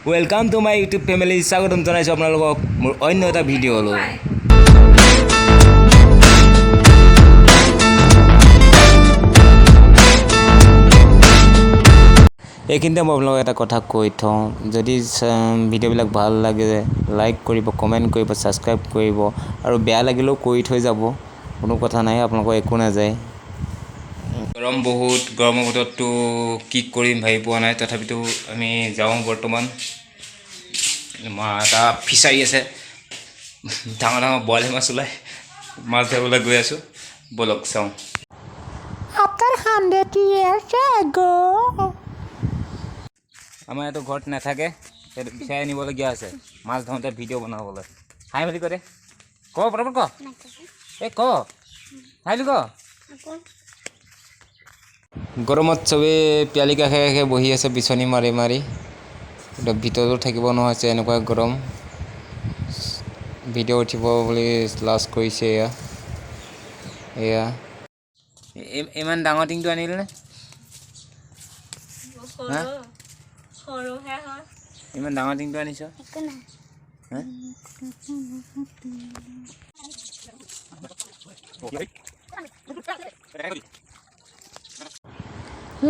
Welcome to my YouTube family স্বাগতম জনাইছোঁ আপোনালোকক মোৰ অন্য এটা ভিডিঅ'লৈ। এইখিনিতে মই আপোনালোকক এটা কথা কৈ থওঁ, যদি ভিডিঅ'বিলাক ভাল লাগে লাইক কৰিব, কমেণ্ট কৰিব, ছাবস্ক্ৰাইব কৰিব আৰু বেয়া লাগিলেও কৰি থৈ যাব, কোনো কথা নাই, আপোনালোকৰ একো নাযায়। গৰম বহুত, গৰমৰ বতৰততো কি কৰিম ভাবি পোৱা নাই, তথাপিতো আমি যাওঁ। বৰ্তমান এটা ফিচাৰী আছে, ডাঙৰ ডাঙৰ বৰালি মাছ ওলাই, মাছ ধৰিবলৈ গৈ আছোঁ, ব'লক চাওঁ। After 100 years ago. আমাৰ এইটো ঘৰত নাথাকে, সেইটো বিচাৰি আনিবলগীয়া আছে মাছ ধৰোঁতে ভিডিঅ' বনাবলৈ। হাই বুলি কৈ দে, ক পটাপট ক, এই ক হাই বুলি ক। গৰমত চবেই পিয়ালি কাষে কাষে বহি আছে বিচনী মাৰি মাৰি, ভিতৰতো থাকিব নহৈছে, এনেকুৱা গৰম। ভিডিঅ' উঠিব বুলি লাজ কৰিছে। এয়া ইমান ডাঙৰ টিংটো আনিলে নে? ইমান ডাঙৰ টিংটো আনিছ?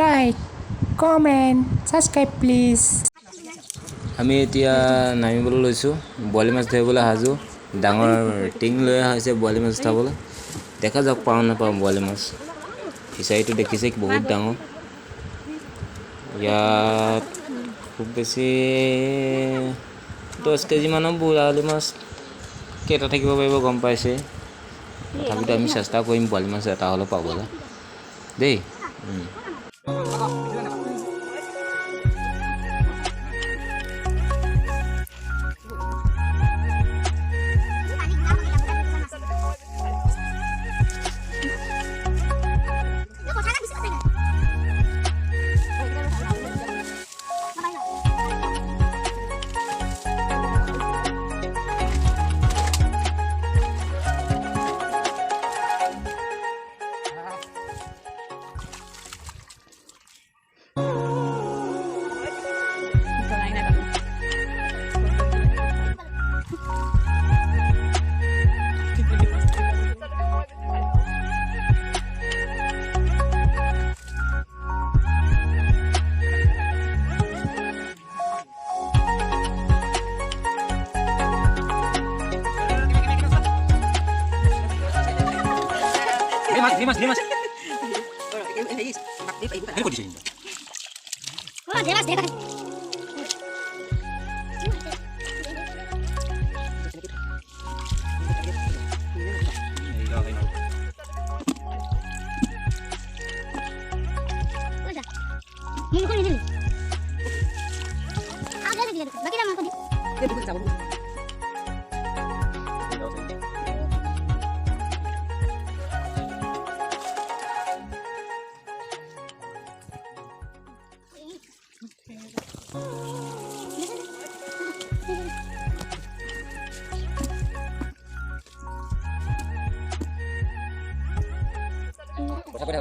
Like, comment, subscribe please. আমি এতিয়া নামিবলৈ লৈছোঁ, বৰালি মাছ ধৰিবলৈ সাজু। ডাঙৰ টিং লৈ অহা হৈছে বৰালি মাছ উঠাবলৈ। দেখা যাওক পাওঁ নাপাওঁ বৰালি মাছ। ফিচাৰীটো দেখিছে বহুত ডাঙৰ। ইয়াত খুব বেছি 10 কেজিমানৰ বৰালি মাছ কেইটা থাকিব পাৰিব গম পাইছে। তথাপিতো আমি চেষ্টা কৰিম বৰালি মাছ এটা হ'লেও পাবলৈ দেই। Dimas. Ini kok di sini? Wah, Dimas. Apa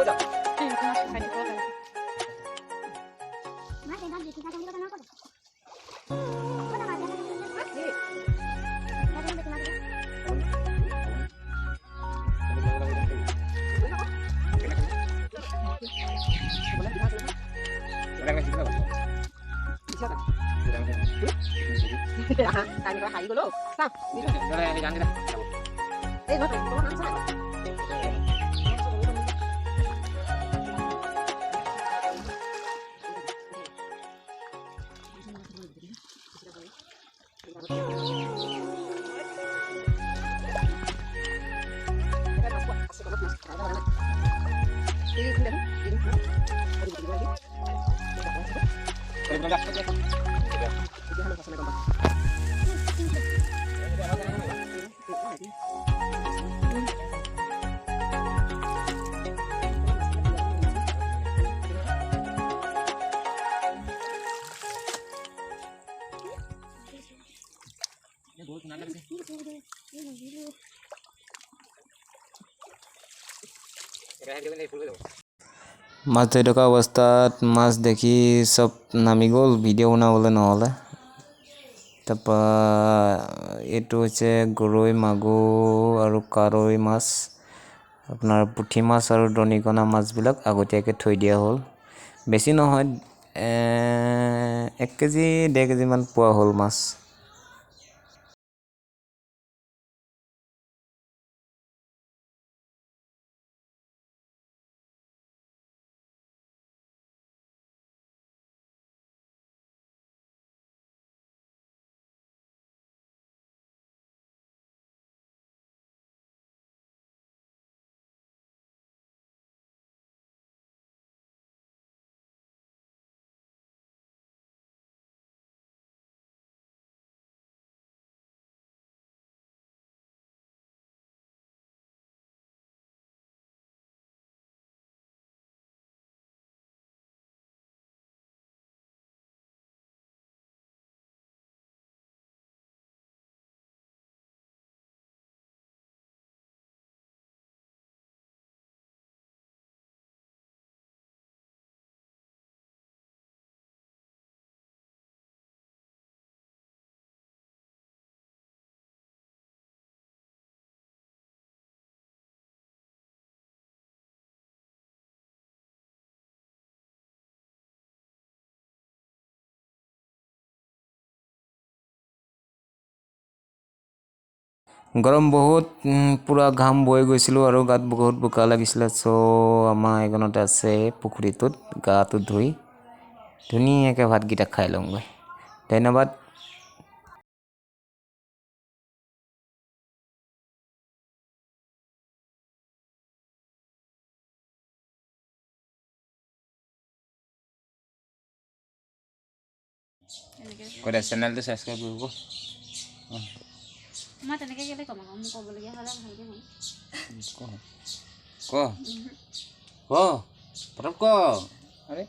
dah? Tanya ke hari dulu. Nah, jangan. মাছ ধৰি থকা অৱস্থাত মাছ দেখি চব নামি গ'ল, ভিডিঅ' বনাবলৈ নহ'লে। তাৰপৰা এইটো হৈছে গৰৈ, মাগুৰ আৰু কাৱৈ মাছ। আপোনাৰ পুঠি মাছ আৰু দনিকণা মাছবিলাক আগতীয়াকৈ থৈ দিয়া হ'ল। বেছি নহয়, 1 কেজি 1.5 কেজিমান পোৱা হ'ল মাছ। গৰম বহুত, পূৰা ঘাম বৈ গৈছিলোঁ আৰু গাত বহুত বোকা লাগিছিলে। চ' আমাৰ এইকণতে আছে পুখুৰীটোত গাটো ধুই ধুনীয়াকৈ ভাতকেইটা খাই লওঁগৈ। ধন্যবাদ। চেনেলটো ছাবস্ক্ৰাইব কৰিব। মই তেনেকৈ কেলে ক'ম আকৌ, মোক ক'বলগীয়া হ'লে ভালকৈ ক'ম। ক পটক ক। আৰে